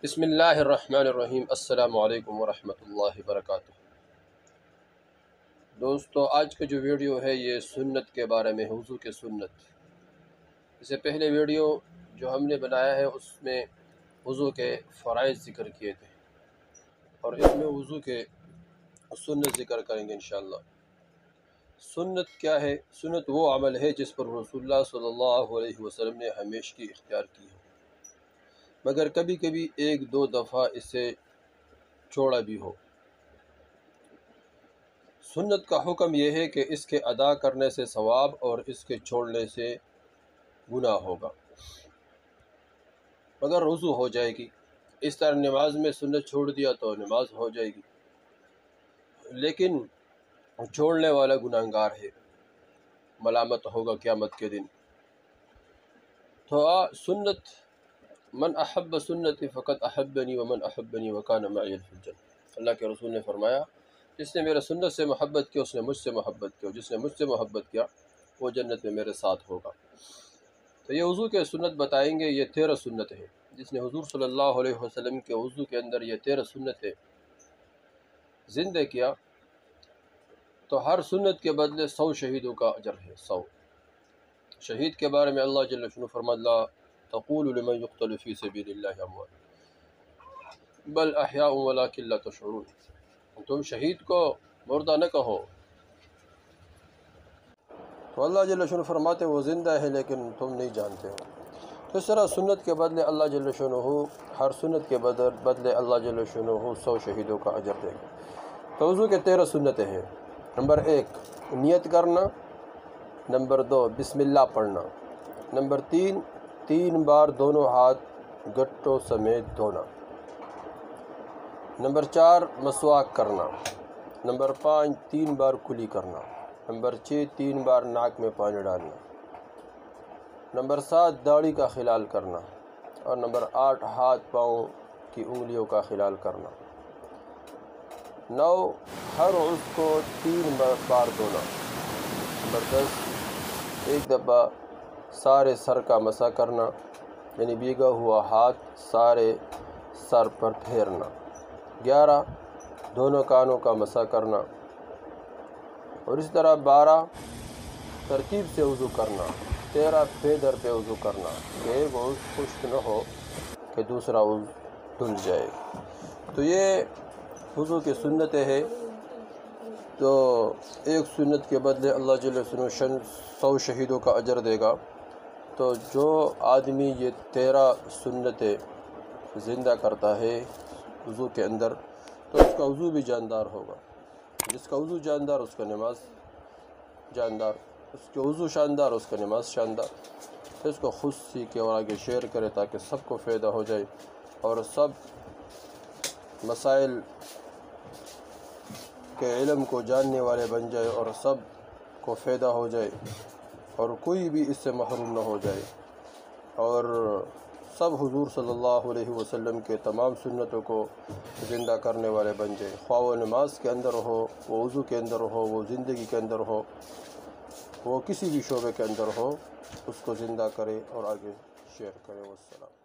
بسم اللہ الرحمن الرحیم۔ السلام علیکم ورحمۃ اللہ وبرکاتہ۔ دوستو، آج کا جو ویڈیو ہے یہ سنت کے بارے میں، وضو کے سنت۔ اس سے پہلے ویڈیو جو ہم نے بنایا ہے اس میں وضو کے فرائض ذکر کیے تھے، اور اس میں وضو کے سنت ذکر کریں گے انشاءاللہ۔ سنت کیا ہے؟ سنت وہ عمل ہے جس پر رسول اللہ صلی اللہ علیہ وسلم نے ہمیشگی اختیار کی ہے، مگر کبھی کبھی ایک دو دفعہ اسے چھوڑا بھی ہو۔ سنت کا حکم یہ ہے کہ اس کے ادا کرنے سے ثواب اور اس کے چھوڑنے سے گناہ ہوگا، مگر وضو ہو جائے گی۔ اس طرح نماز میں سنت چھوڑ دیا تو نماز ہو جائے گی، لیکن چھوڑنے والا گناہگار ہے، ملامت ہوگا قیامت کے دن۔ تو سنت، من احب سنتی فقط احبنی ومن احبنی وکان معی فی الجنہ۔ اللہ کے رسول نے فرمایا، جس نے میرے سنت سے محبت کی اس نے مجھ سے محبت کی، اور جس نے مجھ سے محبت کیا وہ جنت میں میرے ساتھ ہوگا۔ تو یہ وضو کے سنت بتائیں گے، یہ 13 سنت ہے۔ جس نے حضور صلی اللہ علیہ وسلم کے وضو کے اندر یہ 13 سنتیں زندہ کیا تو ہر سنت کے بدلے 100 شہیدوں کا اجر ہے۔ 100 شہید کے بارے میں اللہ جل شانہ فرمایا، لا تقولوا لمن يقتل في سبيل الله اموات بل احیاء ولکن لا تشعرون۔ تم شہید کو مردہ نہ کہو، تو اللہ جل شانہ فرماتے وہ زندہ ہے لیکن تم نہیں جانتے ہو۔ تو اس طرح سنت کے بدلے اللہ جل شانہ، ہر سنت کے بدلے اللہ جل شانہ 100 شہیدوں کا اجر دے گا۔ تو وضو کے 13 سنتیں ہیں۔ نمبر 1 نیت کرنا، نمبر 2 بسم اللہ پڑھنا، نمبر 3 بار دونوں ہاتھ گٹوں سمیت دھونا، نمبر 4 مسواک کرنا، نمبر 5 3 بار کلی کرنا، نمبر 6 3 بار ناک میں پانی ڈالنا، نمبر 7 داڑھی کا خلال کرنا، اور نمبر 8 ہاتھ پاؤں کی انگلیوں کا خلال کرنا، 9 ہر عضو کو 3 بار دھونا، نمبر 10 ایک دفعہ سارے سر کا مسح کرنا، یعنی بھیگا ہوا ہاتھ سارے سر پر پھیرنا، 11 دونوں کانوں کا مسح کرنا، اور اس طرح 12 ترتیب سے وضو کرنا، 13 پے در پہ وضو کرنا کہ ایک عضو خشک نہ ہو کہ دوسرا عضو دھل جائے۔ تو یہ وضو کی سنتیں ہیں۔ تو ایک سنت کے بدلے اللہ جل شانہ 100 شہیدوں کا اجر دے گا۔ تو جو آدمی یہ 13 سنتیں زندہ کرتا ہے وضو کے اندر، تو اس کا وضو بھی جاندار ہوگا۔ جس کا وضو جاندار اس کا نماز جاندار، اس کے وضو شاندار اس کا نماز شاندار۔ تو اس کو خود سیکھے اور آگے شیئر کرے تاکہ سب کو فائدہ ہو جائے، اور سب مسائل کے علم کو جاننے والے بن جائے، اور سب کو فائدہ ہو جائے، اور کوئی بھی اس سے محروم نہ ہو جائے، اور سب حضور صلی اللہ علیہ وسلم کے تمام سنتوں کو زندہ کرنے والے بن جائے، خواہ وہ نماز کے اندر ہو، وہ وضو کے اندر ہو، وہ زندگی کے اندر ہو، وہ کسی بھی شعبے کے اندر ہو، اس کو زندہ کرے اور آگے شیئر کرے۔ والسلام۔